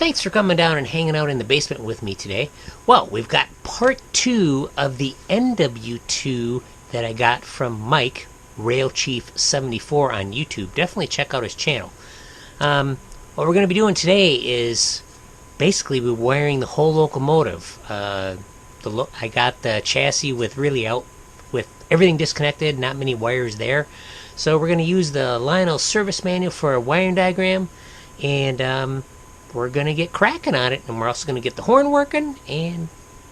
Thanks for coming down and hanging out in the basement with me today. Well, we've got part 2 of the NW2 that I got from Mike, RailChief74 on YouTube. Definitely check out his channel. What we're going to be doing today is basically rewiring the whole locomotive. I got the chassis with everything disconnected, not many wires there. So we're going to use the Lionel service manual for a wiring diagram, and we're going to get cracking on it, and we're also going to get the horn working, and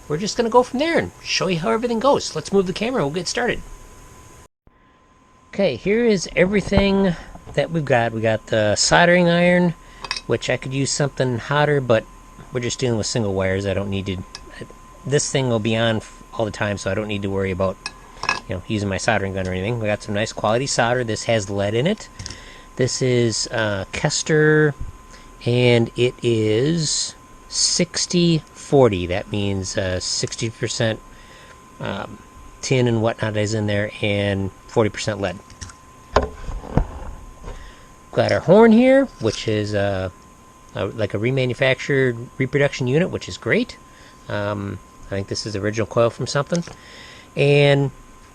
we're just going to go from there and show you how everything goes. Let's move the camera and we'll get started. Okay, here is everything that we've got. We got the soldering iron, which I could use something hotter, but we're just dealing with single wires. I don't need to... This thing will be on all the time, so I don't need to worry about using my soldering gun or anything. We got some nice quality solder. This has lead in it. This is Kester, and it is 60-40. That means 60% tin and whatnot is in there, and 40% lead. Got our horn here, which is like a remanufactured reproduction unit, which is great. I think this is the original coil from something. And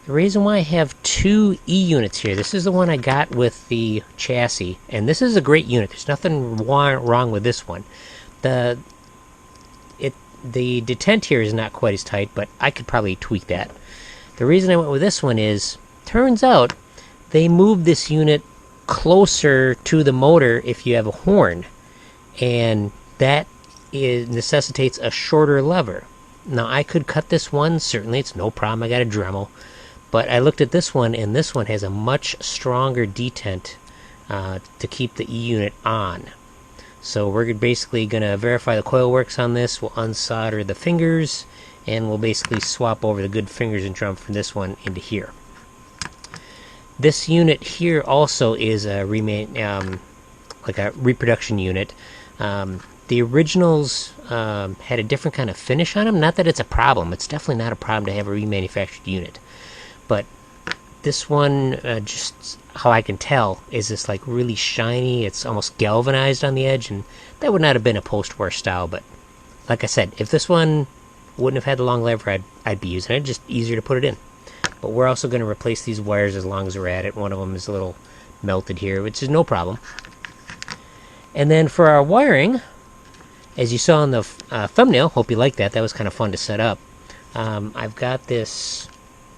the reason why I have two E-units here, this is the one I got with the chassis, and this is a great unit. There's nothing wrong with this one. The detent here is not quite as tight, but I could probably tweak that. The reason I went with this one is, turns out they moved this unit closer to the motor if you have a horn, and that necessitates a shorter lever. Now I could cut this one, certainly it's no problem, I got a Dremel, but I looked at this one, and this one has a much stronger detent to keep the E-unit on. So we're basically going to verify the coil works on this. We'll unsolder the fingers, and we'll basically swap over the good fingers and drum from this one into here. This unit here also is a like a reproduction unit. The originals had a different kind of finish on them. Not that it's a problem. It's definitely not a problem to have a remanufactured unit. But this one, just how I can tell, is this like really shiny. It's almost galvanized on the edge, and that would not have been a post-war style. But like I said, if this one wouldn't have had the long lever, I'd be using it. Just easier to put it in. But we're also going to replace these wires as long as we're at it. One of them is a little melted here, which is no problem. And then for our wiring, as you saw in the thumbnail, hope you liked that. That was kind of fun to set up. I've got this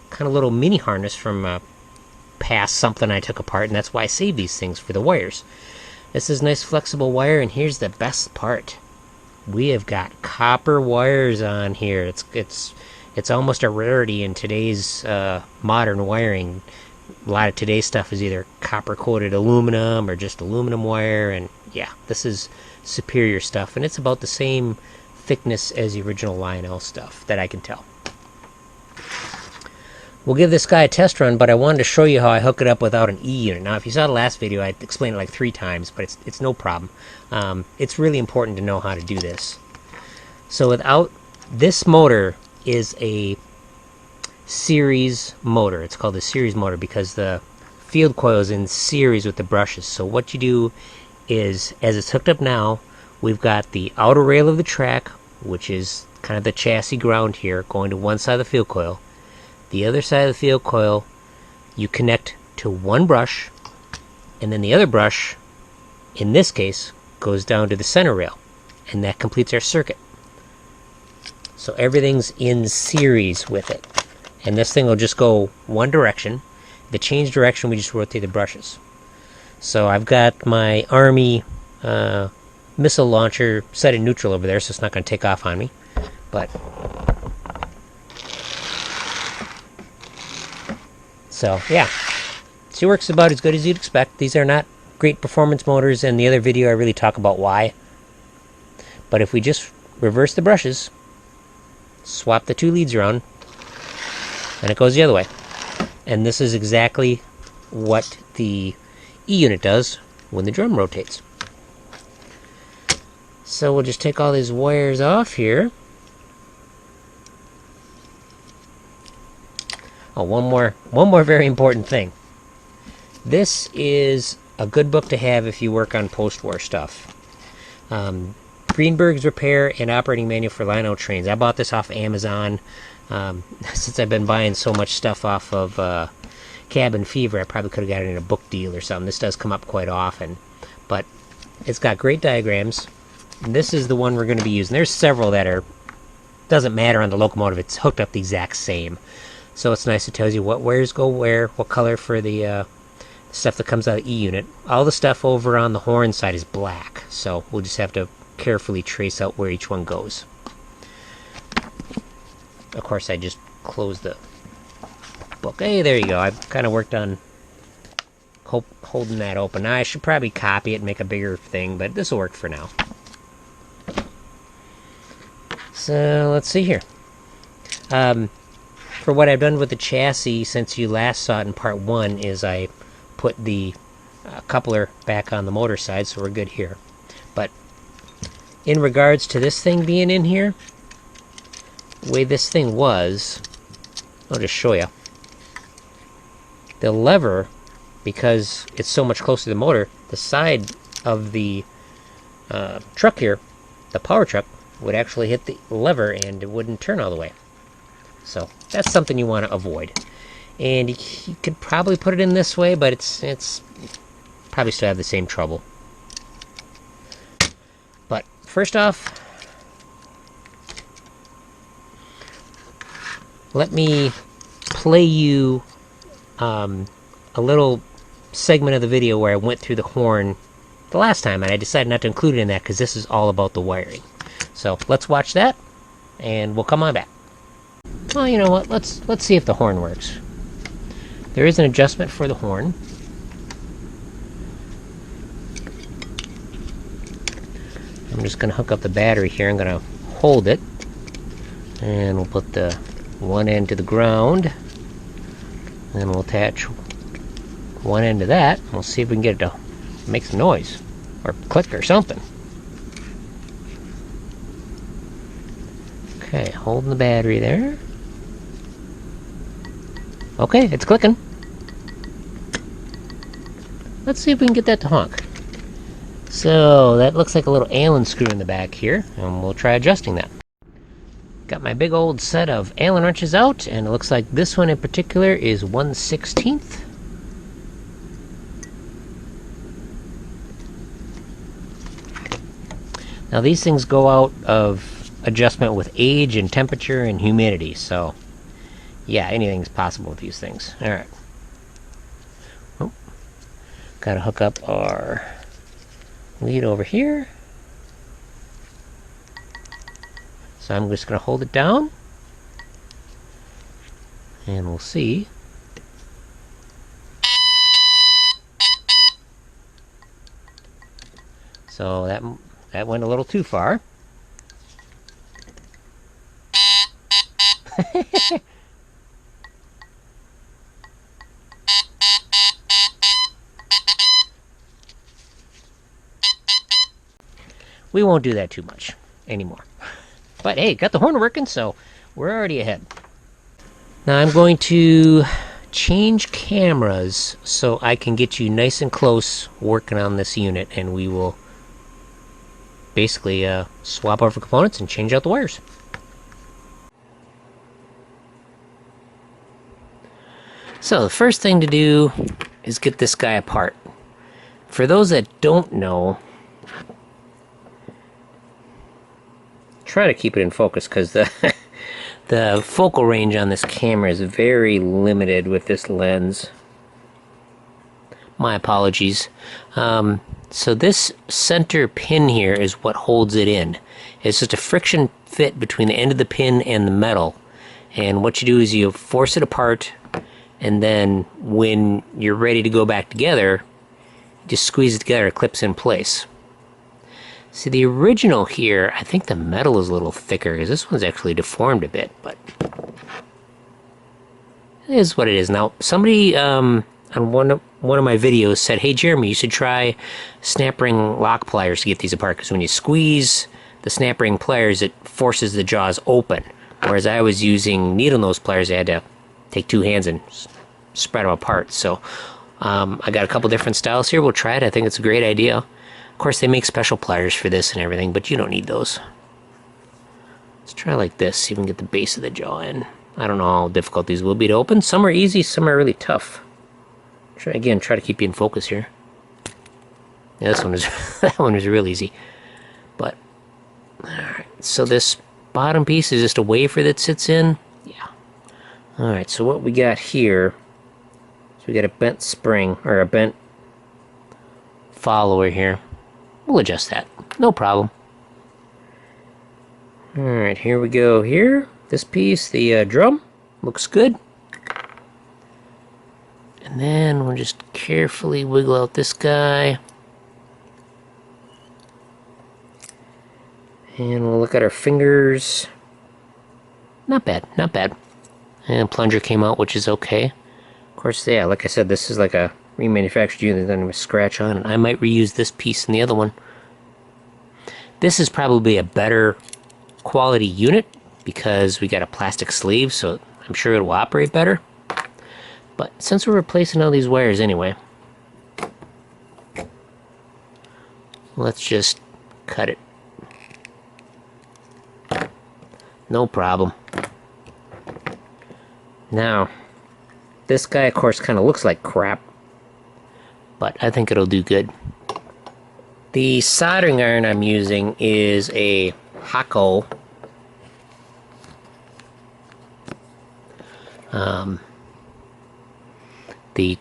kind of little mini harness from past something I took apart, and that's why I saved these things for the wires. This is nice flexible wire, and here's the best part. We have got copper wires on here. It's almost a rarity in today's modern wiring. A lot of today's stuff is either copper-coated aluminum or just aluminum wire, and yeah, this is superior stuff, and it's about the same thickness as the original Lionel stuff that I can tell. We'll give this guy a test run, but I wanted to show you how I hook it up without an E-unit. Now, if you saw the last video, I explained it like 3 times, but it's no problem. It's really important to know how to do this. So without this motor is a series motor. It's called a series motor because the field coil is in series with the brushes. So what you do is, as it's hooked up now, we've got the outer rail of the track, which is kind of the chassis ground here, going to one side of the field coil. The other side of the field coil, you connect to one brush, and then the other brush, in this case, goes down to the center rail, and that completes our circuit. So everything's in series with it. And this thing will just go one direction. The change direction, we just rotate the brushes. So I've got my Army missile launcher set in neutral over there, so it's not going to take off on me. But so yeah, she works about as good as you'd expect. These are not great performance motors. In the other video, I really talk about why. But if we just reverse the brushes, swap the 2 leads around, and it goes the other way. And this is exactly what the E-unit does when the drum rotates. So we'll just take all these wires off here. Oh, one more very important thing. This is a good book to have if you work on post-war stuff. Greenberg's Repair and Operating Manual for Line Out Trains. I bought this off Amazon. Since I've been buying so much stuff off of Cabin Fever, I probably could have got it in a book deal or something. This does come up quite often. But it's got great diagrams. And this is the one we're going to be using. There's several that are... doesn't matter on the locomotive. It's hooked up the exact same. So it's nice. It tells you what wires go where, what color for the stuff that comes out of the E-unit. All the stuff over on the horn side is black. So we'll just have to carefully trace out where each one goes. Of course, I just closed the book. Hey, there you go. I've kind of worked on holding that open. Now, I should probably copy it and make a bigger thing, but this will work for now. So, let's see here. For what I've done with the chassis since you last saw it in part 1 is I put the coupler back on the motor side, so we're good here. But in regards to this thing being in here, the way this thing was, I'll just show you. The lever, because it's so much closer to the motor, the side of the truck here, the power truck, would actually hit the lever and it wouldn't turn all the way. So that's something you want to avoid. And you could probably put it in this way, but it's probably still have the same trouble. But first off, let me play you a little segment of the video where I went through the horn the last time, and I decided not to include it in that because this is all about the wiring. So let's watch that, and we'll come on back. Well, you know what? Let's see if the horn works. There is an adjustment for the horn. I'm just going to hook up the battery here. I'm going to hold it, and we'll put the one end to the ground, and then we'll attach one end to that, and we'll see if we can get it to make some noise, or click or something. Okay, holding the battery there. Okay, it's clicking. Let's see if we can get that to honk. So, that looks like a little Allen screw in the back here, and we'll try adjusting that. Got my big old set of Allen wrenches out, and it looks like this one in particular is 1/16. Now these things go out of adjustment with age and temperature and humidity, so yeah, anything's possible with these things. Alright. Oh, gotta hook up our lead over here. So I'm just going to hold it down, and we'll see. So that went a little too far. We won't do that too much anymore. But hey, got the horn working, so we're already ahead. Now I'm going to change cameras so I can get you nice and close working on this unit, and we will basically swap over components and change out the wires. So the first thing to do is get this guy apart. For those that don't know, try to keep it in focus because the focal range on this camera is very limited with this lens. My apologies. So this center pin here is what holds it in. It's just a friction fit between the end of the pin and the metal. And what you do is you force it apart, and then when you're ready to go back together, just squeeze it together, it clips in place. See, the original here, I think the metal is a little thicker, because this one's actually deformed a bit, but it is what it is. Now, somebody on one of my videos said, hey Jeremy, you should try snap ring lock pliers to get these apart, because when you squeeze the snap ring pliers, it forces the jaws open. Whereas I was using needle nose pliers, I had to take two hands and spread them apart. So I got a couple different styles here. We'll try it. I think it's a great idea. Of course, they make special pliers for this and everything, but you don't need those. Let's try like this, see if we can get the base of the jaw in. I don't know how difficult these will be to open. Some are easy, some are really tough. Try to keep you in focus here. Yeah, this one is that one was real easy. But alright, so this bottom piece is just a wafer that sits in. Yeah. Alright, so what we got here is we got a bent spring, or a bent follower here. We'll adjust that. No problem. Alright, here we go here. This piece, the drum, looks good. And then we'll just carefully wiggle out this guy. And we'll look at our fingers. Not bad, not bad. And plunger came out, which is okay. Of course, yeah, like I said, this is like a remanufactured unit that I'm going to scratch on. And I might reuse this piece in the other one. This is probably a better quality unit because we got a plastic sleeve, so I'm sure it will operate better. But since we're replacing all these wires anyway, let's just cut it. No problem. Now, this guy, of course, kind of looks like crap, but I think it'll do good. The soldering iron I'm using is a Hakko. The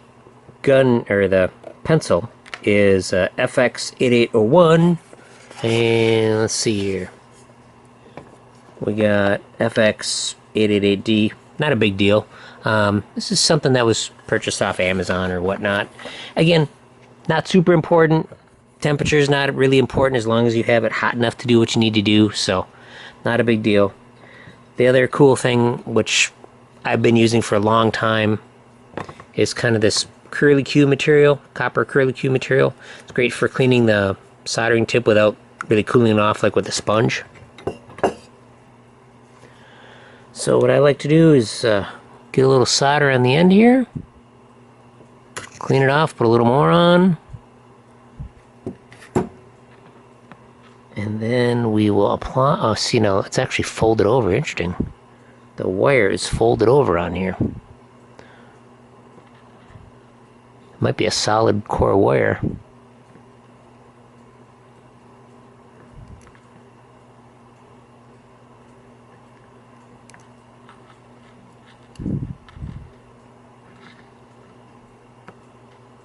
gun, or the pencil, is FX8801, and let's see here. We got FX888D, not a big deal. This is something that was purchased off Amazon or whatnot. Again, not super important. Temperature is not really important as long as you have it hot enough to do what you need to do, so not a big deal. The other cool thing, which I've been using for a long time, is kind of this curly Q material, copper curly Q material. It's great for cleaning the soldering tip without really cooling it off like with a sponge. So what I like to do is get a little solder on the end here, clean it off, put a little more on, and then we will apply. Oh, see, now it's actually folded over. Interesting. The wire is folded over on here. Might be a solid core wire.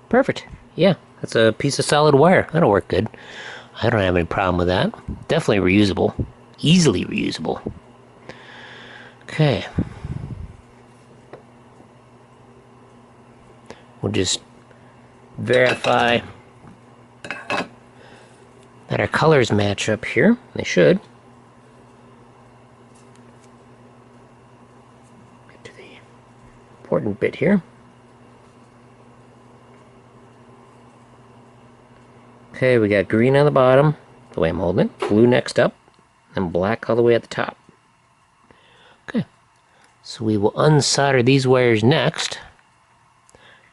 Perfect. Yeah, that's a piece of solid wire. That'll work good. I don't have any problem with that. Definitely reusable. Easily reusable. Okay. We'll just verify that our colors match up here. They should. Get to the important bit here. Okay, we got green on the bottom, the way I'm holding it, blue next up, and black all the way at the top. Okay, so we will unsolder these wires next,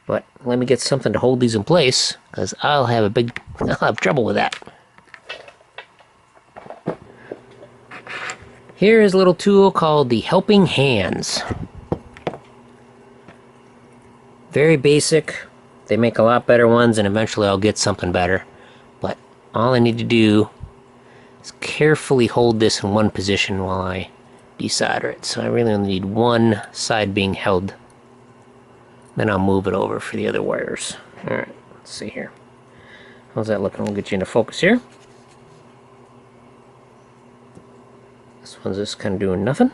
but let me get something to hold these in place, because I'll have trouble with that. Here is a little tool called the Helping Hands. Very basic. They make a lot better ones, and eventually I'll get something better. But all I need to do is carefully hold this in one position while I desolder it. So I really only need one side being held. Then I'll move it over for the other wires. Alright, let's see here. How's that looking? We'll get you into focus here. This one's just kind of doing nothing.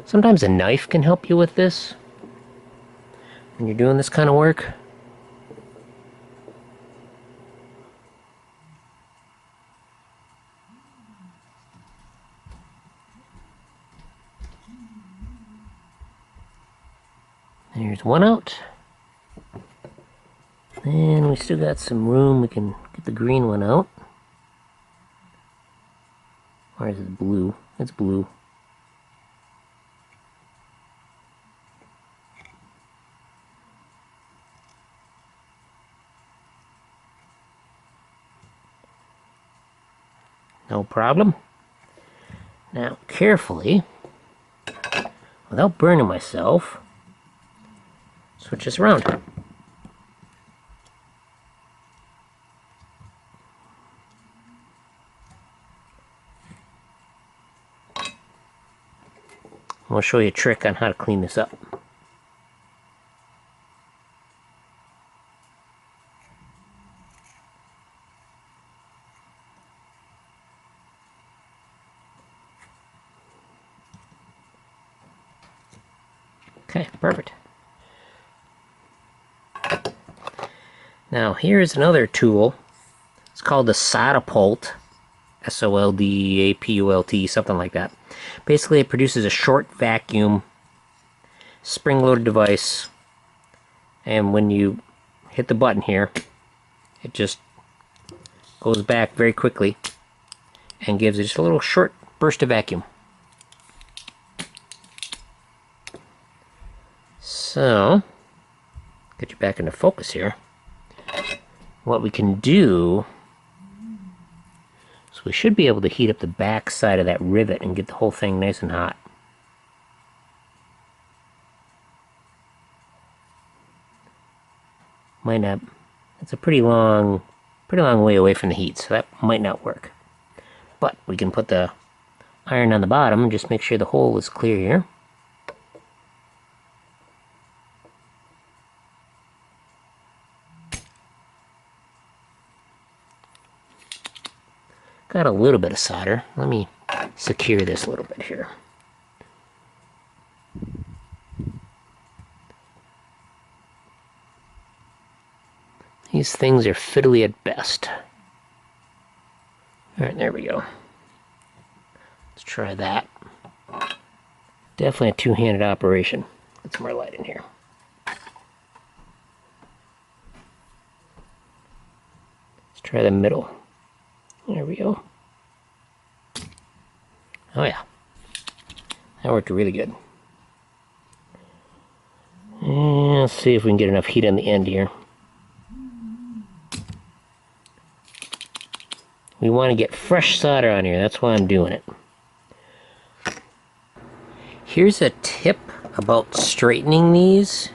Sometimes a knife can help you with this when you're doing this kind of work. There's one out. And we still got some room. We can get the green one out. Or is it blue? It's blue. No problem. Now, carefully, without burning myself, switch this around. I'll show you a trick on how to clean this up. Okay, perfect. Now here's another tool. It's called the Soldapult. S-O-L-D-A-P-U-L-T, something like that. Basically, it produces a short vacuum, spring-loaded device, and when you hit the button here, it just goes back very quickly and gives it just a little short burst of vacuum. So, get you back into focus here. What we can do, so we should be able to heat up the back side of that rivet and get the whole thing nice and hot. Might not, it's a pretty long way away from the heat, so that might not work. But we can put the iron on the bottom and just make sure the hole is clear here. Got a little bit of solder. Let me secure this a little bit here. These things are fiddly at best. Alright, there we go. Let's try that. Definitely a two-handed operation. Get some more light in here. Let's try the middle. There we go. Oh yeah. That worked really good. And let's see if we can get enough heat on the end here. We want to get fresh solder on here. That's why I'm doing it. Here's a tip about straightening these.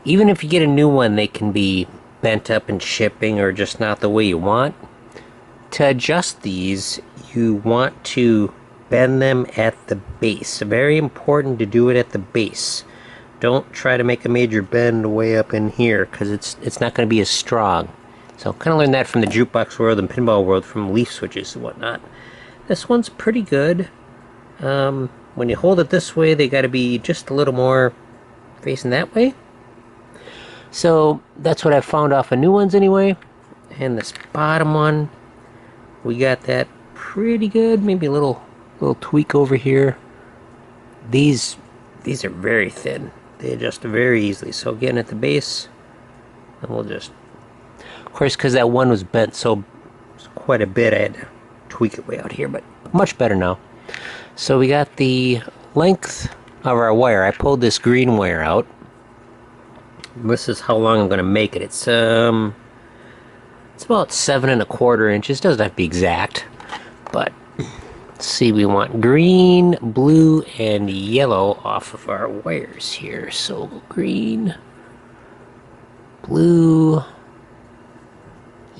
Even if you get a new one, they can be bent up in shipping or just not the way you want. To adjust these, you want to bend them at the base. Very important to do it at the base. Don't try to make a major bend way up in here, because it's not going to be as strong. So kind of learned that from the jukebox world and pinball world, from leaf switches and whatnot. This one's pretty good. When you hold it this way, they got to be just a little more facing that way. So that's what I've found off of new ones anyway. And this bottom one, we got that pretty good. Maybe a little tweak over here. These are very thin. They adjust very easily. So again, at the base, and we'll just, of course, because that one was bent so quite a bit, I had to tweak it way out here, but much better now. So we got the length of our wire. I pulled this green wire out. This is how long I'm going to make it. It's about 7 1/4 inches. Doesn't have to be exact, but let's see. We want green, blue, and yellow off of our wires here. So green, blue,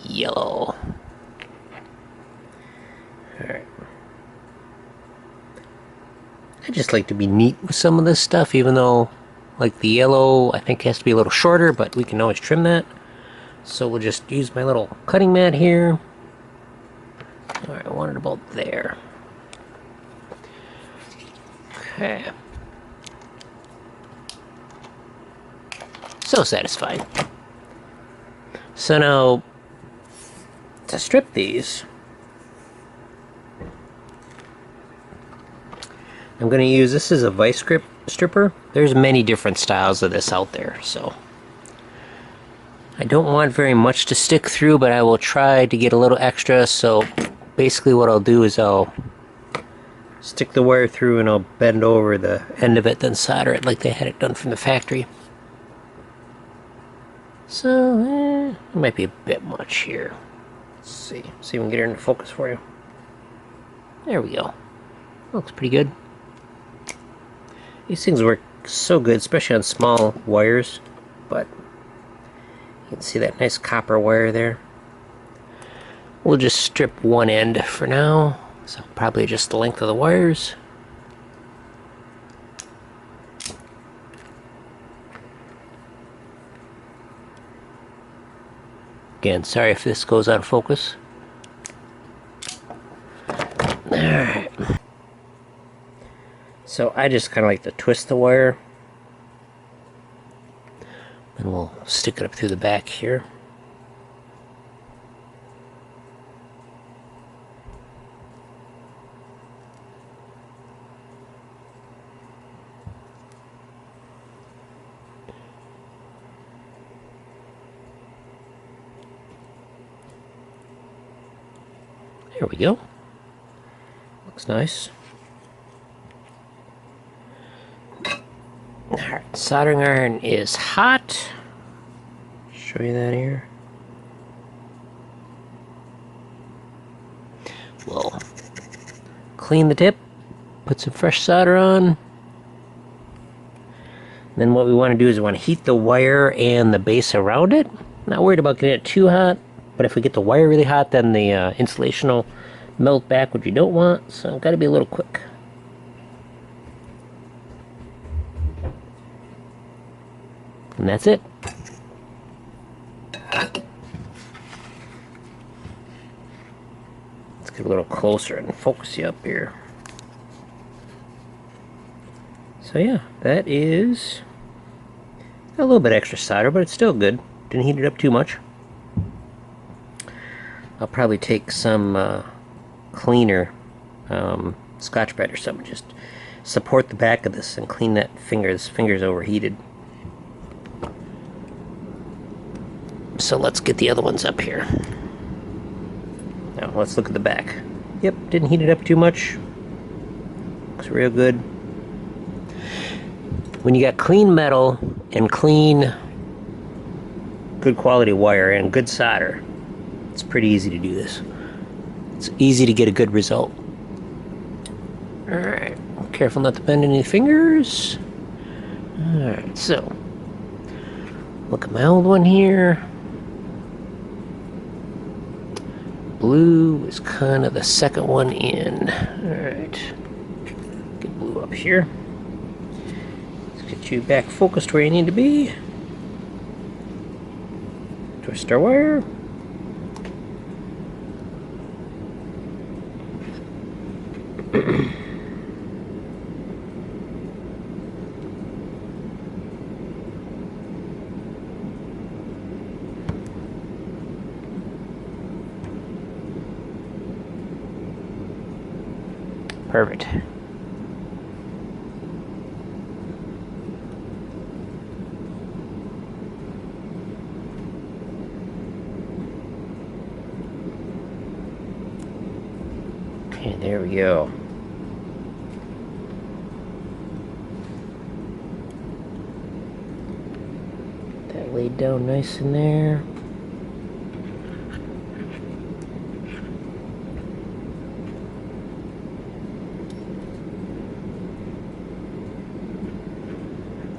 yellow. All right. I just like to be neat with some of this stuff, even though, like the yellow, I think has to be a little shorter, but we can always trim that. So we'll just use my little cutting mat here. Alright, I want it about there. Okay. So satisfying. So now, to strip these, I'm going to use, this is a vice grip stripper. There's many different styles of this out there, so I don't want very much to stick through, but I will try to get a little extra. So basically what I'll do is I'll stick the wire through and I'll bend over the end of it, then solder it like they had it done from the factory. So it might be a bit much here. Let's see if we can get her into focus for you. There we go. Looks pretty good. These things work so good, especially on small wires, but you can see that nice copper wire there. We'll just strip one end for now, so probably just the length of the wires. Again, sorry if this goes out of focus. Alright. So I just kind of like to twist the wire. And we'll stick it up through the back here. There we go. Looks nice. Alright, soldering iron is hot. Show you that here. We'll clean the tip, put some fresh solder on. Then what we want to do is we want to heat the wire and the base around it. Not worried about getting it too hot, but if we get the wire really hot, then the insulation will melt back, which you don't want, so got to be a little quick. And that's it. Let's get a little closer and focus you up here. So yeah, that is a little bit extra solder, but it's still good. Didn't heat it up too much. I'll probably take some cleaner, Scotch-Brite or something, just support the back of this and clean that finger. This finger's overheated. So let's get the other ones up here. Now let's look at the back. Yep, didn't heat it up too much. Looks real good. When you got clean metal and clean, good quality wire and good solder, it's pretty easy to do this. It's easy to get a good result. Alright, careful not to bend any fingers. Alright, so look at my old one here. Blue is kind of the second one in. Alright, get blue up here. Let's get you back focused where you need to be. Twist our wire. Perfect. Okay, there we go. That laid down nice in there.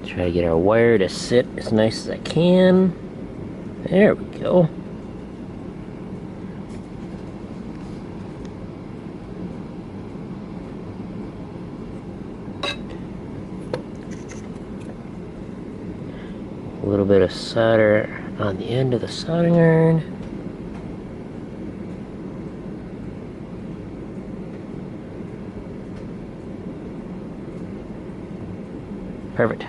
Try to get our wire to sit as nice as I can. There we go. A little bit of solder on the end of the soldering iron. Perfect.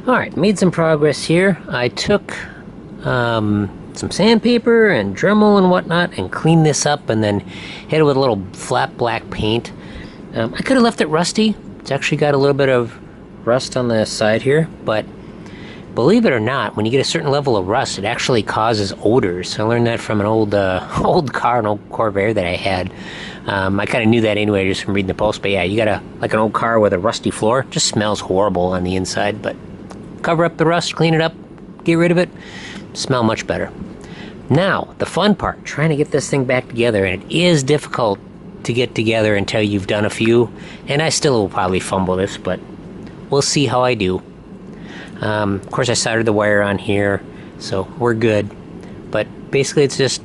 Alright, made some progress here. I took some sandpaper and Dremel and whatnot and cleaned this up and then hit it with a little flat black paint. I could have left it rusty. It's actually got a little bit of rust on the side here, but believe it or not, when you get a certain level of rust, it actually causes odors. I learned that from an old car, an old Corvair that I had. I kind of knew that anyway just from reading the post, but yeah, you got like an old car with a rusty floor. It just smells horrible on the inside, but cover up the rust, clean it up, get rid of it, smell much better. Now, the fun part, trying to get this thing back together, and it is difficult to get together until you've done a few, and I still will probably fumble this, but we'll see how I do. Of course, I soldered the wire on here, so we're good, but basically it's just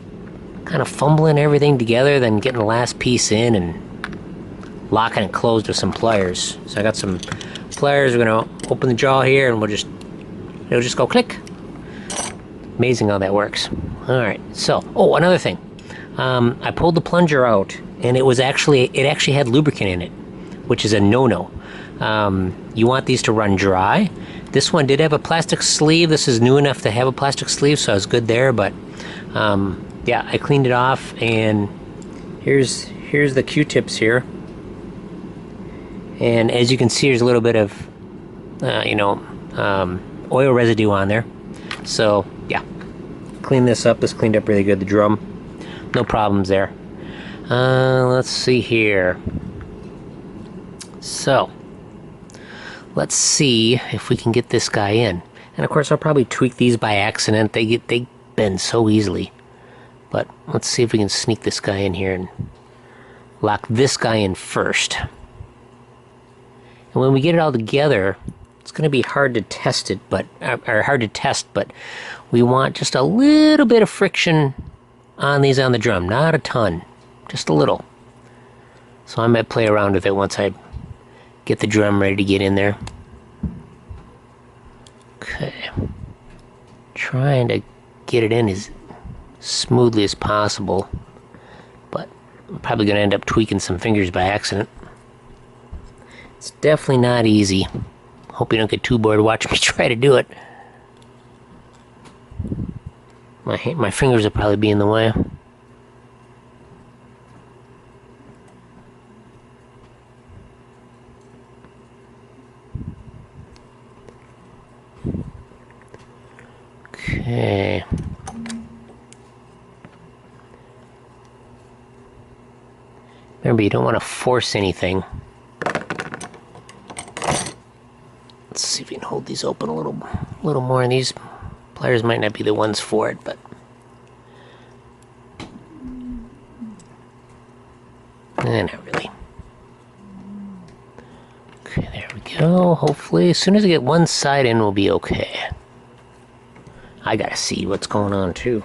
kind of fumbling everything together, then getting the last piece in and locking it closed with some pliers. So I got some pliers. We're gonna open the jaw here, and it'll just go click. Amazing how that works. All right. So, another thing. I pulled the plunger out, and it actually had lubricant in it, which is a no-no. You want these to run dry. This one did have a plastic sleeve. This is new enough to have a plastic sleeve, so I was good there. But yeah, I cleaned it off, and here's the Q-tips here. And as you can see, there's a little bit of oil residue on there. So yeah, clean this up. This cleaned up really good. The drum, no problems there. Let's see here. So let's see if we can get this guy in. And of course, I'll probably tweak these by accident. They bend so easily. But let's see if we can sneak this guy in here and lock this guy in first. And when we get it all together, it's going to be hard to test it, but we want just a little bit of friction on these on the drum, not a ton, just a little. So I might play around with it once I get the drum ready to get in there. Okay, trying to get it in as smoothly as possible, but I'm probably going to end up tweaking some fingers by accident. It's definitely not easy. Hope you don't get too bored watching me try to do it. My fingers will probably be in the way. Okay. Remember, you don't want to force anything. Let's see if we can hold these open a little more. And these pliers might not be the ones for it, but not really. Okay, there we go. Hopefully, as soon as I get one side in, we'll be okay. I gotta see what's going on too.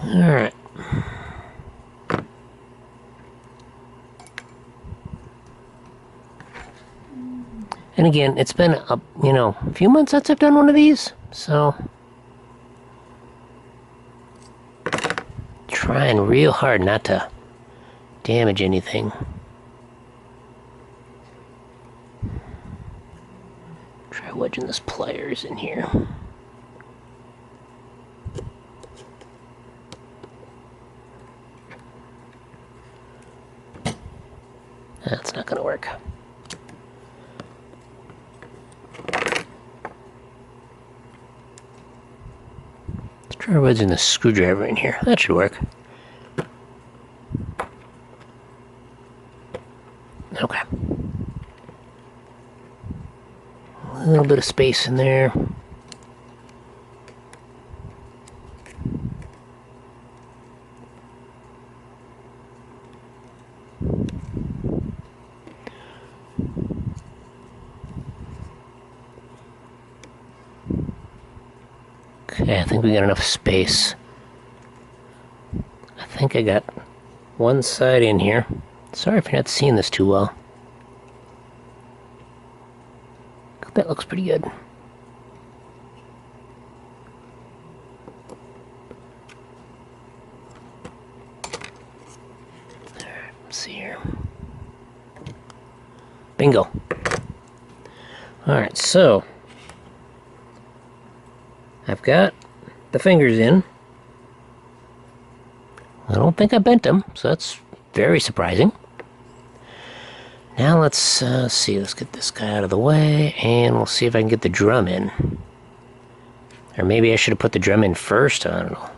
Alright. And again, it's been a few months since I've done one of these, so trying real hard not to damage anything. Try wedging this pliers in here. That's not gonna work. Let's try wedging the screwdriver in here. That should work. Okay. A little bit of space in there. Okay, I think we got enough space. I think I got one side in here. Sorry if you're not seeing this too well. That looks pretty good. Alright, let's see here. Bingo. Alright, so I've got the fingers in. I don't think I bent them, so that's very surprising. Now let's see, let's get this guy out of the way, and we'll see if I can get the drum in. Or maybe I should have put the drum in first, I don't know.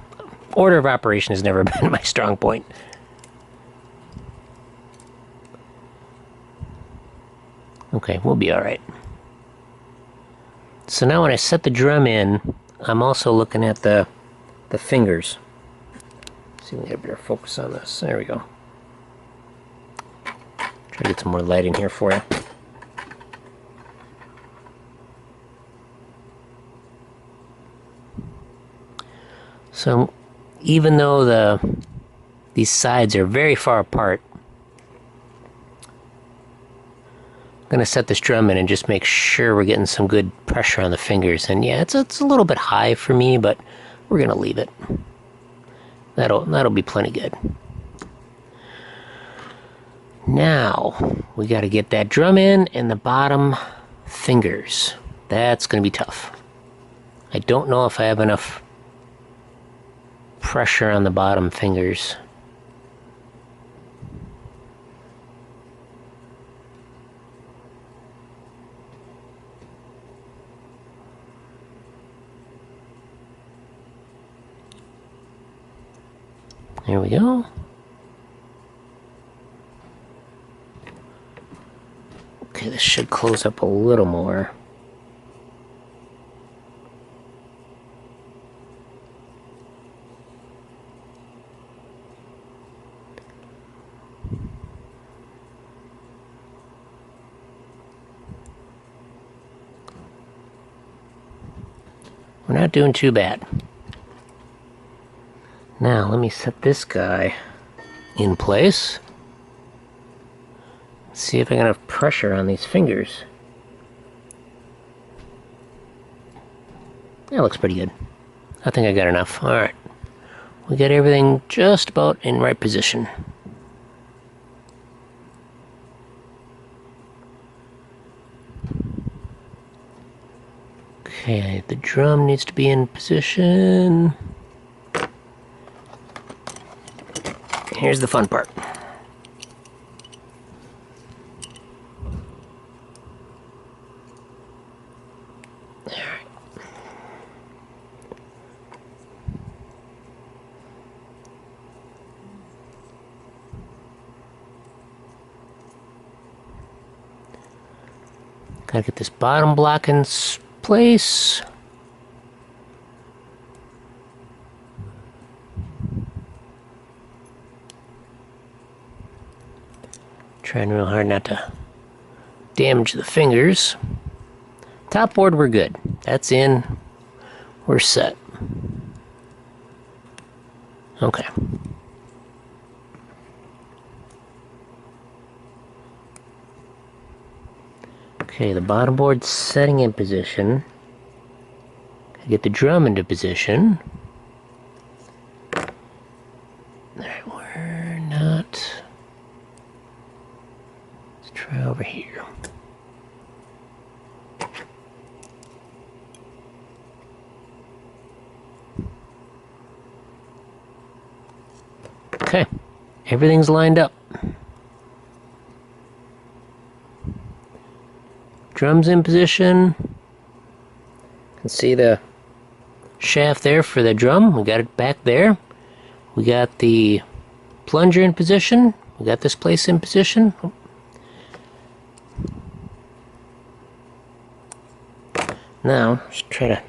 Order of operation has never been my strong point. Okay, we'll be alright. So now when I set the drum in, I'm also looking at the fingers. See if we get a better focus on this. There we go. Try to get some more light in here for you. So even though these sides are very far apart, I'm going to set this drum in and just make sure we're getting some good pressure on the fingers. And yeah, it's a little bit high for me, but we're going to leave it. That'll be plenty good. Now, we got to get that drum in and the bottom fingers. That's going to be tough. I don't know if I have enough pressure on the bottom fingers. There we go. Okay, this should close up a little more. We're not doing too bad. Now, let me set this guy in place. See if I can have pressure on these fingers. That looks pretty good. I think I got enough. Alright. We got everything just about in right position. Okay, the drum needs to be in position. Here's the fun part. Alright. Gotta get this bottom block in place. Trying real hard not to damage the fingers. Top board, we're good. That's in. We're set. Okay. Okay, the bottom board's setting in position. Get the drum into position. Alright, we're not. Let's try over here. Okay, everything's lined up. Drum's in position. You can see the shaft there for the drum. We got it back there. We got the plunger in position. We got this place in position. Now, just try to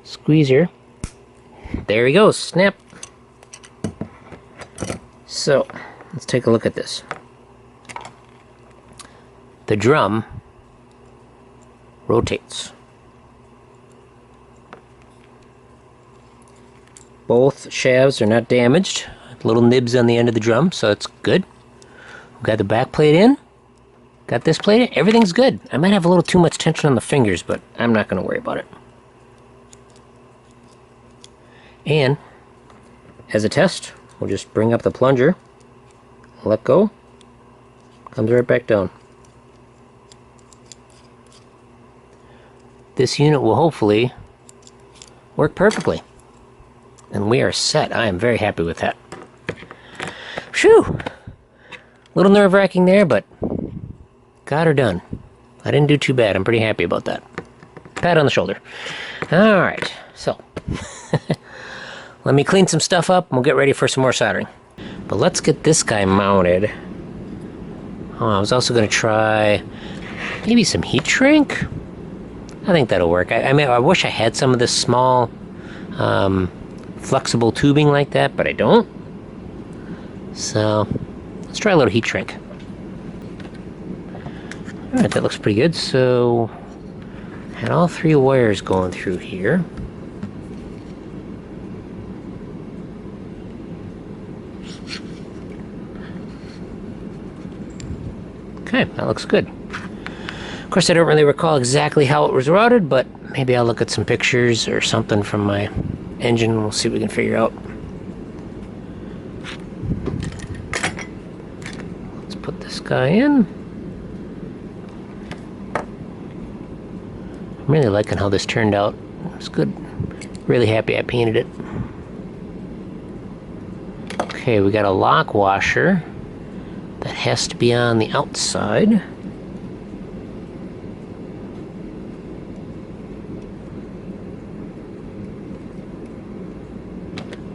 squeeze here. There he goes. Snap. So, let's take a look at this. The drum rotates. Both shafts are not damaged. Little nibs on the end of the drum, so it's good. We've got the back plate in. Got this plate in. Everything's good. I might have a little too much tension on the fingers, but I'm not going to worry about it. And, as a test, we'll just bring up the plunger, let go, comes right back down. This unit will hopefully work perfectly. And we are set. I am very happy with that. Phew! A little nerve-wracking there, but got her done. I didn't do too bad. I'm pretty happy about that. Pat on the shoulder. Alright, so Let me clean some stuff up and we'll get ready for some more soldering. But let's get this guy mounted. Oh, I was also going to try maybe some heat shrink. I think that'll work. I mean, I wish I had some of this small flexible tubing like that, but I don't. So let's try a little heat shrink. Alright, that looks pretty good. So had all 3 wires going through here. Okay, that looks good. Of course, I don't really recall exactly how it was routed, but maybe I'll look at some pictures or something from my engine and we'll see what we can figure out. Let's put this guy in. I'm really liking how this turned out. It's good. Really happy I painted it. Okay, we got a lock washer that has to be on the outside.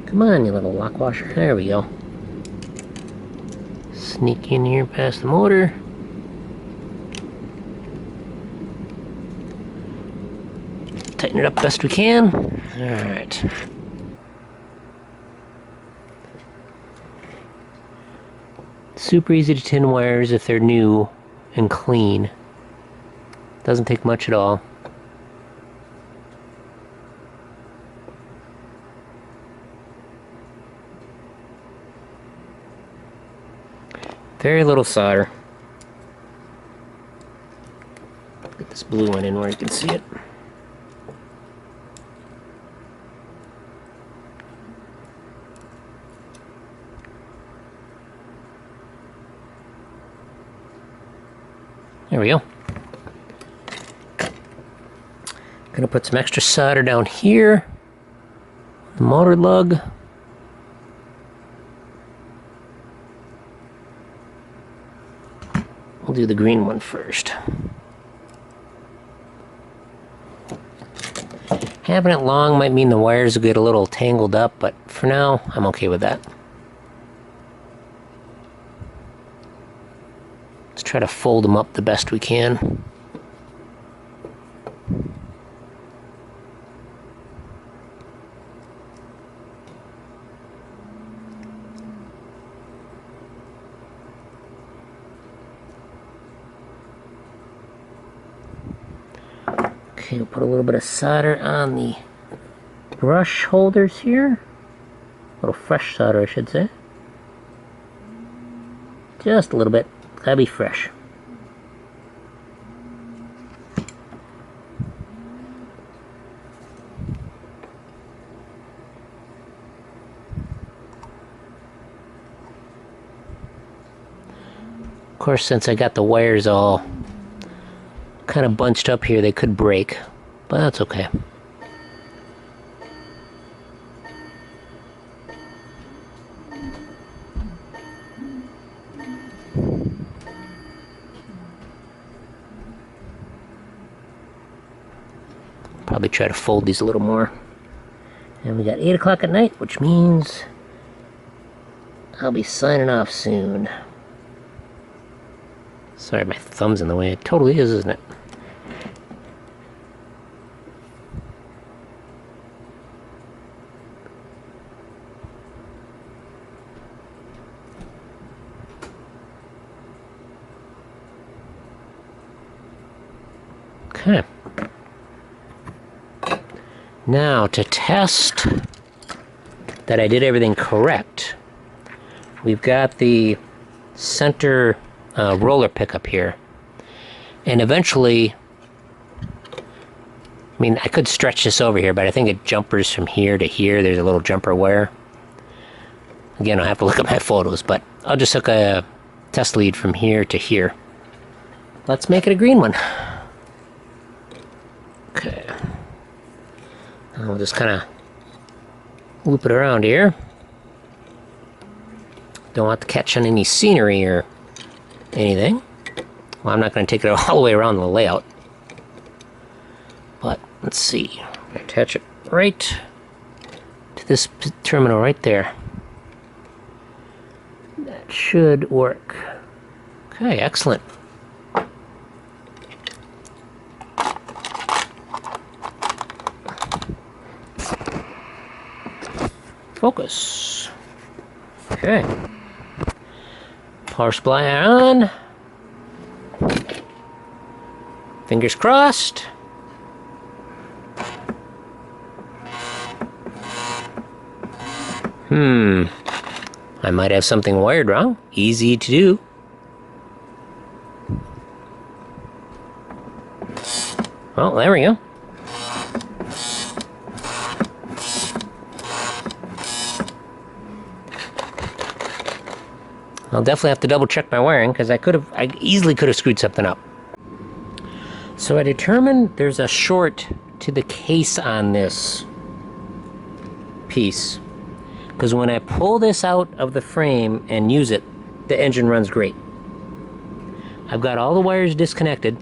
Come on, you little lock washer. There we go. Sneak in here past the motor. Tighten it up best we can. Alright. Super easy to tin wires if they're new and clean. Doesn't take much at all. Very little solder. Get this blue one in where you can see it. There we go. Gonna put some extra solder down here. The motor lug. We'll do the green one first. Having it long might mean the wires will get a little tangled up, but for now, I'm okay with that. Let's try to fold them up the best we can. Okay, we'll put a little bit of solder on the brush holders here. A little fresh solder, I should say. Just a little bit. Gotta be fresh. Of course, since I got the wires all kind of bunched up here, they could break, but that's okay. Probably try to fold these a little more. And we got 8 o'clock at night, which means I'll be signing off soon. Sorry, my thumb's in the way. It totally is, isn't it? Okay. Now, to test that I did everything correct, we've got the center roller pickup here. And eventually, I mean, I could stretch this over here, but I think it jumpers from here to here. There's a little jumper wire. Again, I'll have to look at my photos, but I'll just hook a test lead from here to here. Let's make it a green one. Okay. I'll just kind of loop it around here. Don't want to catch on any scenery or anything. Well, I'm not going to take it all the way around the layout. But let's see. Attach it right to this terminal right there. That should work. Okay, excellent. Focus. Okay. Power supply on. Fingers crossed. I might have something wired wrong. Easy to do. Well, there we go. I'll definitely have to double check my wiring because I easily could have screwed something up. So I determined there's a short to the case on this piece. Because when I pull this out of the frame and use it, the engine runs great. I've got all the wires disconnected.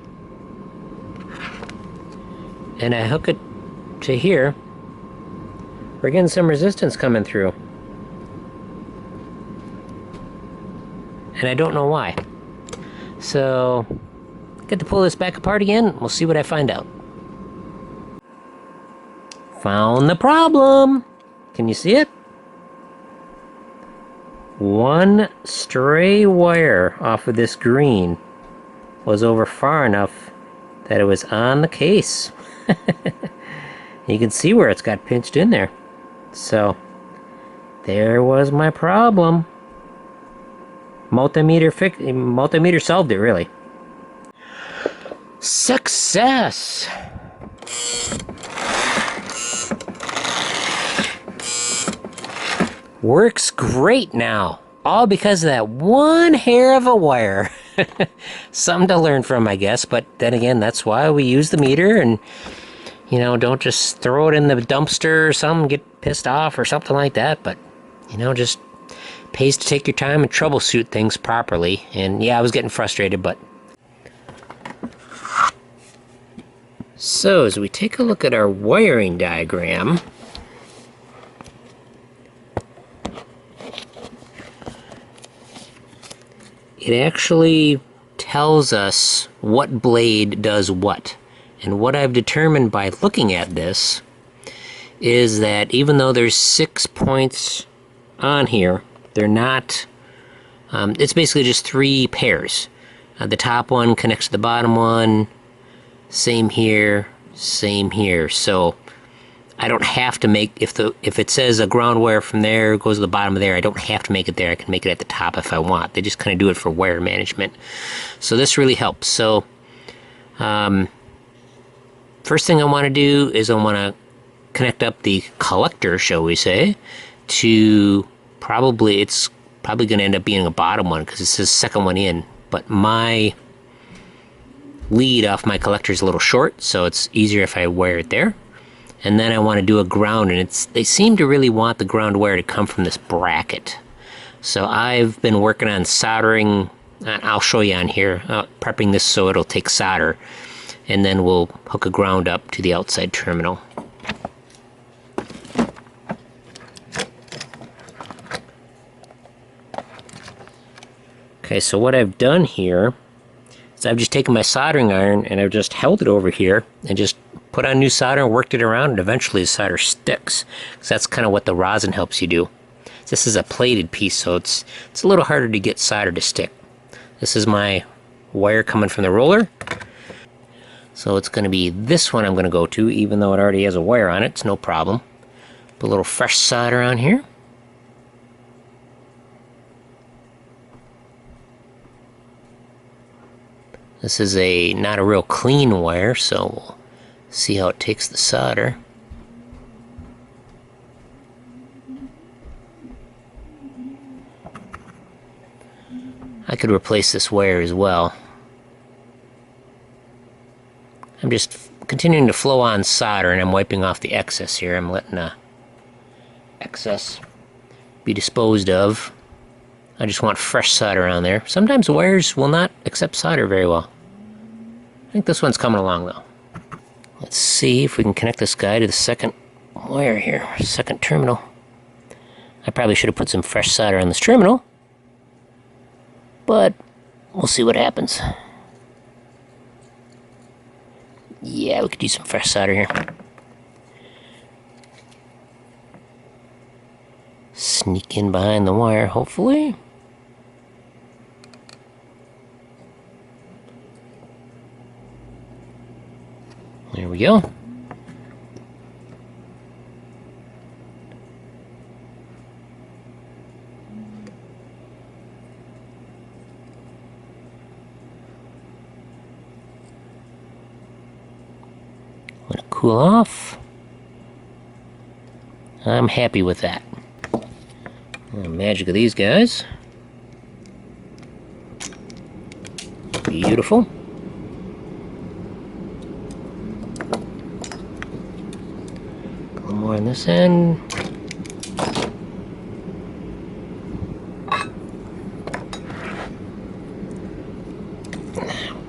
And I hook it to here. We're getting some resistance coming through. And I don't know why. So, get to pull this back apart again. We'll see what I find out. Found the problem. Can you see it? One stray wire off of this green was over far enough that it was on the case. You can see where it's got pinched in there. So, there was my problem. Multimeter solved it, really. Success! Works great now. All because of that one hair of a wire. Something to learn from, I guess. But then again, that's why we use the meter. And, you know, don't just throw it in the dumpster or something, get pissed off or something like that. But, you know, just pays to take your time and troubleshoot things properly. And yeah, I was getting frustrated, but... So, as we take a look at our wiring diagram... It actually tells us what blade does what. And what I've determined by looking at this is that even though there's 6 points on here, they're not, it's basically just 3 pairs. The top one connects to the bottom one, same here, so I don't have to make, if it says a ground wire from there goes to the bottom of there, I don't have to make it there. I can make it at the top if I want. They just kind of do it for wire management. So this really helps. So first thing I want to do is I want to connect up the collector, shall we say, to it's probably going to end up being a bottom one because it says second one in, but my lead off my collector is a little short, so it's easier if I wire it there. And then I want to do a ground, and they seem to really want the ground wire to come from this bracket. So I've been working on soldering, I'll show you on here, prepping this so it'll take solder, and then we'll hook a ground up to the outside terminal. Okay, so what I've done here is I've just taken my soldering iron and I've just held it over here and just put on new solder and worked it around, and eventually the solder sticks. So that's kind of what the rosin helps you do. This is a plated piece, so it's a little harder to get solder to stick. This is my wire coming from the roller. So it's going to be this one I'm going to go to, even though it already has a wire on it. It's no problem. Put a little fresh solder on here. This is not a real clean wire, so we'll see how it takes the solder. I could replace this wire as well. I'm just continuing to flow on solder, and I'm wiping off the excess here. I'm letting the excess be disposed of. I just want fresh solder on there. Sometimes wires will not accept solder very well. I think this one's coming along though. Let's see if we can connect this guy to the second wire here, second terminal. I probably should have put some fresh solder on this terminal, but we'll see what happens. Yeah, we could use some fresh solder here. Sneak in behind the wire, hopefully. There we go. Let it cool off. I'm happy with that. The magic of these guys. Beautiful. A little more on this end.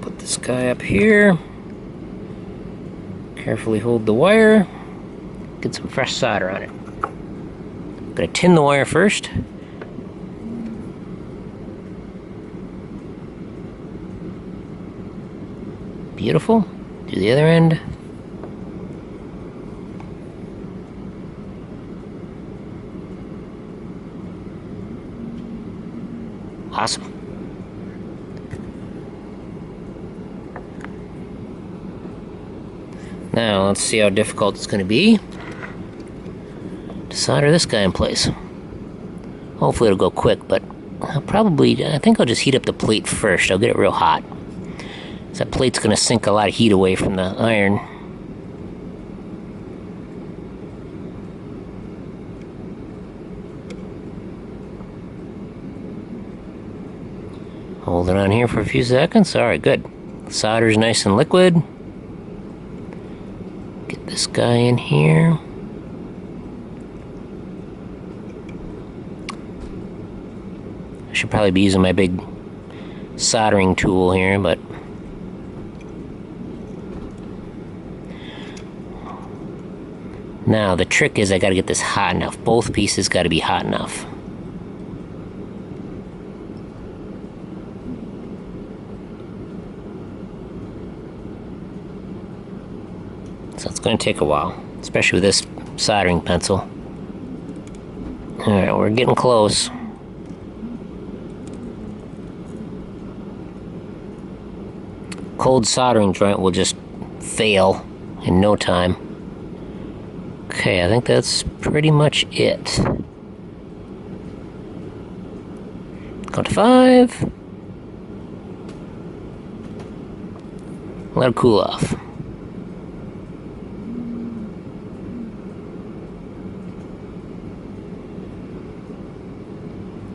Put this guy up here. Carefully hold the wire. Get some fresh solder on it. I'm gonna tin the wire first. Beautiful. Do the other end. Awesome. Now let's see how difficult it's going to be to solder this guy in place. Hopefully it'll go quick, but I think I'll just heat up the plate first. I'll get it real hot. So that plate's going to sink a lot of heat away from the iron. Hold it on here for a few seconds. Alright, good. Solder's nice and liquid. Get this guy in here. I should probably be using my big soldering tool here, but now the trick is I gotta get this hot enough. Both pieces gotta be hot enough. So it's going to take a while, especially with this soldering pencil. Alright, we're getting close. Cold soldering joint will just fail in no time. Okay, I think that's pretty much it. Count to 5. Let it cool off.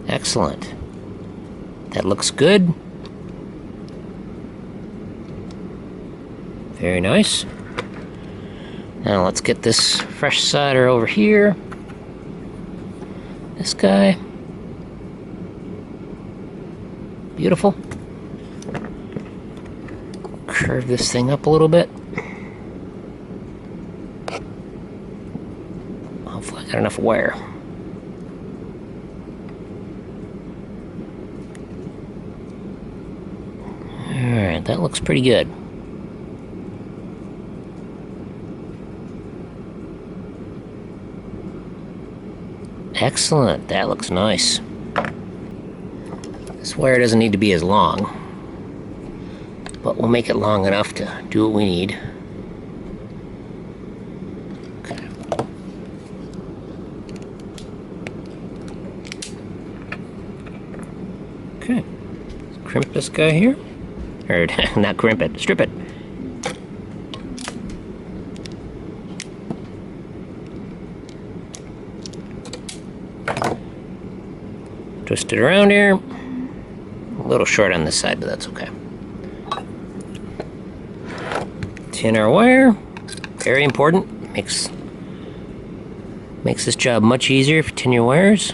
Excellent. That looks good. Very nice. Now let's get this fresh solder over here. This guy. Beautiful. Curve this thing up a little bit. Hopefully I got enough wire. Alright, that looks pretty good. Excellent, that looks nice. This wire doesn't need to be as long, but we'll make it long enough to do what we need. Okay. Okay, let's crimp this guy here. Or, not crimp it, strip it. Twist it around here. A little short on this side, but that's okay. Tin our wire. Very important. Makes this job much easier if you tin your wires.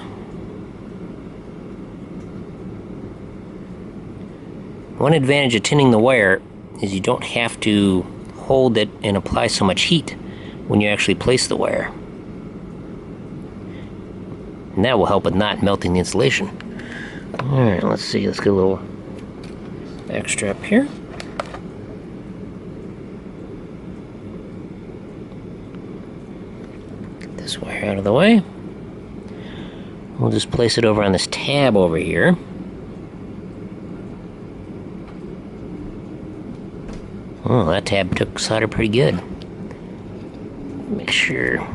One advantage of tinning the wire is you don't have to hold it and apply so much heat when you actually place the wire. And that will help with not melting the insulation. Alright, let's see. Let's get a little extra up here. Get this wire out of the way. We'll just place it over on this tab over here. Oh, that tab took solder pretty good. Make sure.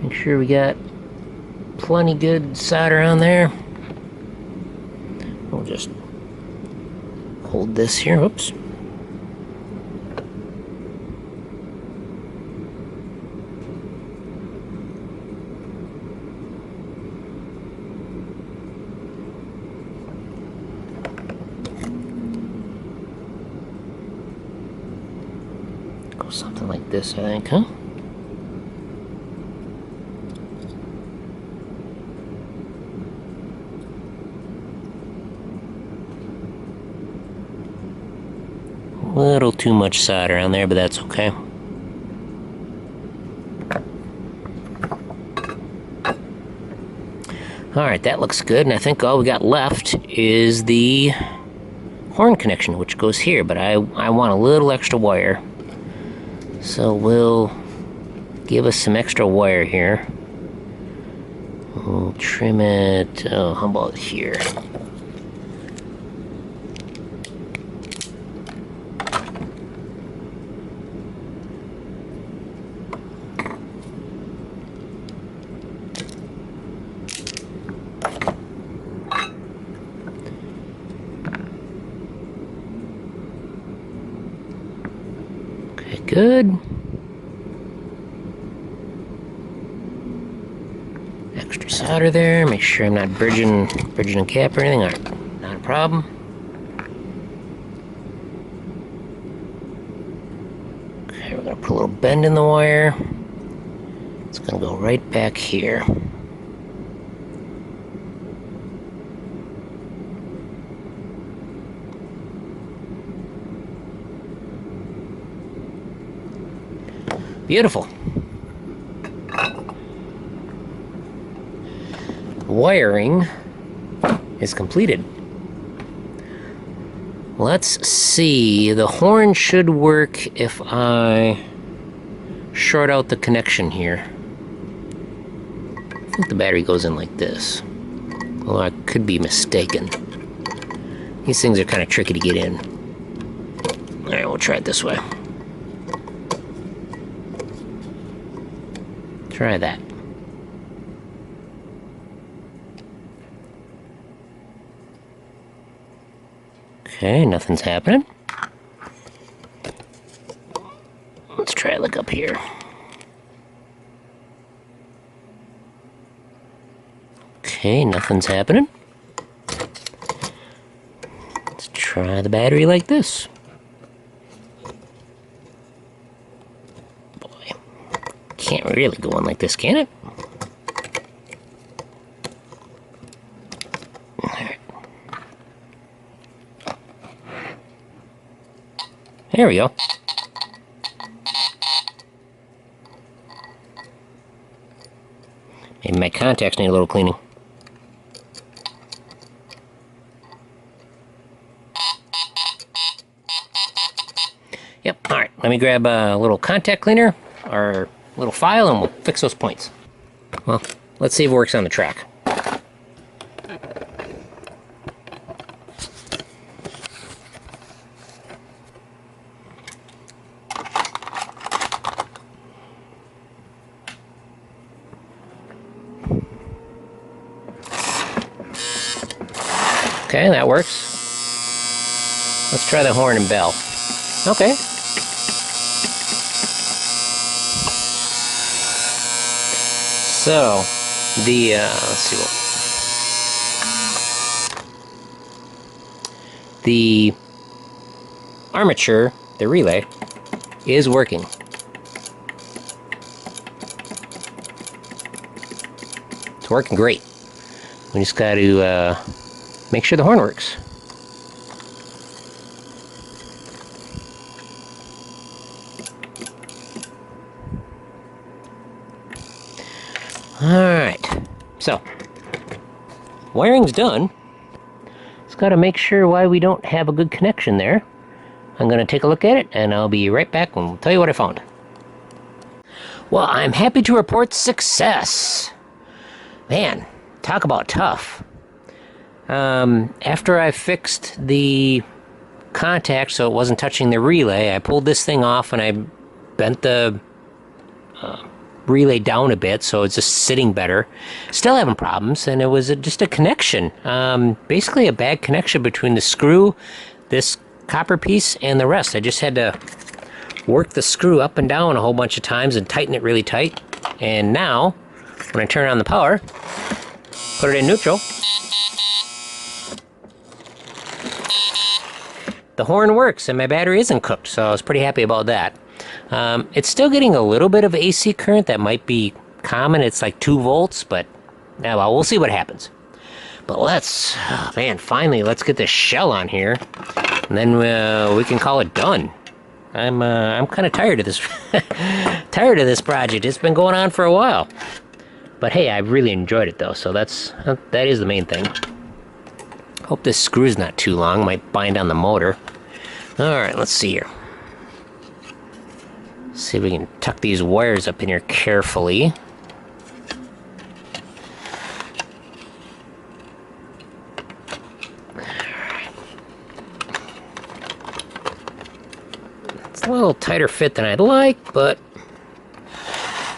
Make sure we got plenty good solder on there. We'll just hold this here. Whoops. Go something like this, I think, huh? A little too much solder on there, but that's okay. Alright, that looks good, and I think all we got left is the horn connection, which goes here, but I want a little extra wire. So we'll give us some extra wire here. We'll trim it, oh, how about here? Good. Extra solder there. Make sure I'm not bridging a cap or anything. All right, not a problem. Okay, we're gonna put a little bend in the wire. It's gonna go right back here. Beautiful. Wiring is completed. Let's see. The horn should work if I short out the connection here. I think the battery goes in like this. Although I could be mistaken. These things are kind of tricky to get in. Alright, we'll try it this way. Try that. Okay, nothing's happening. Let's try it like up here. Okay, nothing's happening. Let's try the battery like this. Can't really go on like this, can it? Alright. There we go. Maybe my contacts need a little cleaning. Yep, alright. Let me grab a little contact cleaner, or little file, and we'll fix those points. Well, let's see if it works on the track. Okay, that works. Let's try the horn and bell. Okay. So, let's see what... The armature, the relay, is working. It's working great. We just got to make sure the horn works. Alright, so wiring's done. Just gotta make sure why we don't have a good connection there. I'm gonna take a look at it and I'll be right back and tell you what I found. Well, I'm happy to report success. Man, talk about tough. After I fixed the contact so it wasn't touching the relay, I pulled this thing off and I bent the relay down a bit so it's just sitting better. Still having problems, and it was just a connection. Basically a bad connection between the screw, this copper piece, and the rest. I just had to work the screw up and down a whole bunch of times and tighten it really tight. And now, when I turn on the power, put it in neutral, the horn works and my battery isn't cooked, so I was pretty happy about that. It's still getting a little bit of AC current that might be common. It's like 2 volts, but yeah, well, we'll see what happens. But let's, oh man, finally, let's get this shell on here, and then we can call it done. I'm kind of tired of this, tired of this project. It's been going on for a while, but hey, I really enjoyed it though, so that is the main thing. Hope this screw's not too long, might bind on the motor. Alright, let's see here. See if we can tuck these wires up in here carefully. It's a little tighter fit than I'd like, but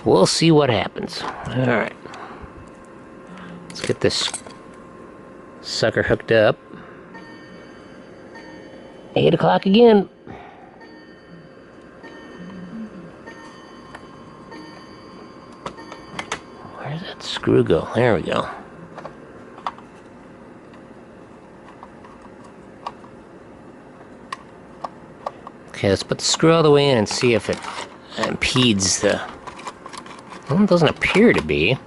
we'll see what happens. Alright. Let's get this sucker hooked up. 8 o'clock again. Where's that screw go? There we go. Okay, let's put the screw all the way in and see if it impedes the... Well, it doesn't appear to be.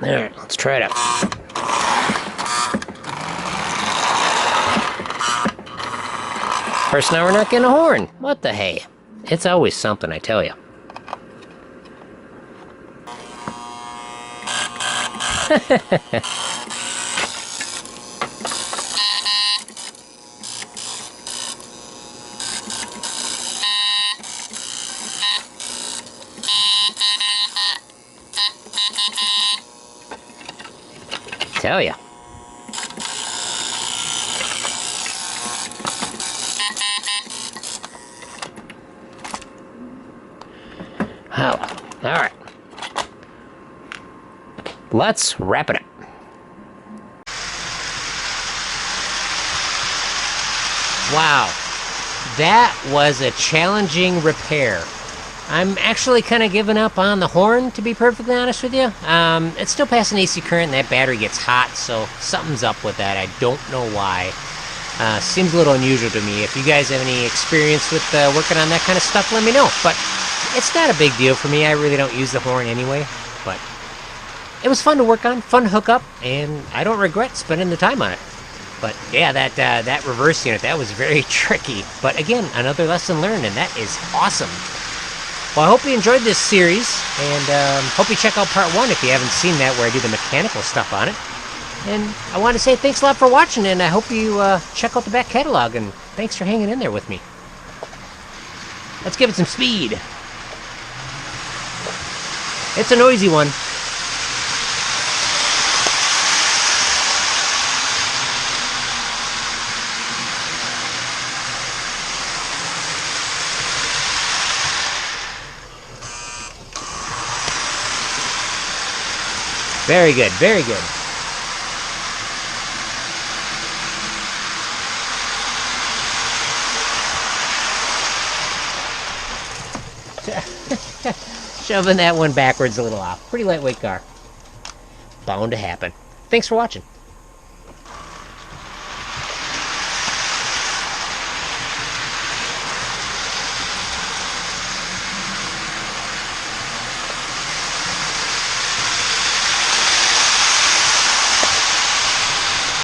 Alright, let's try it out. First, now we're not getting a horn. What the hey? It's always something, I tell you. Tell ya. Oh, all right. Let's wrap it up. Wow, that was a challenging repair. I'm actually kind of giving up on the horn, to be perfectly honest with you. It's still passing AC current and that battery gets hot, so something's up with that. I don't know why. Seems a little unusual to me. If you guys have any experience with working on that kind of stuff, let me know. But it's not a big deal for me. I really don't use the horn anyway. But it was fun to work on, fun to hook up, and I don't regret spending the time on it. But yeah, that reverse unit, that was very tricky. But again, another lesson learned, and that is awesome. Well, I hope you enjoyed this series, and hope you check out part 1 if you haven't seen that, where I do the mechanical stuff on it. And I want to say thanks a lot for watching, and I hope you check out the back catalog, and thanks for hanging in there with me. Let's give it some speed. It's a noisy one. Very good, very good. Shoving that one backwards a little off. Pretty lightweight car. Bound to happen. Thanks for watching.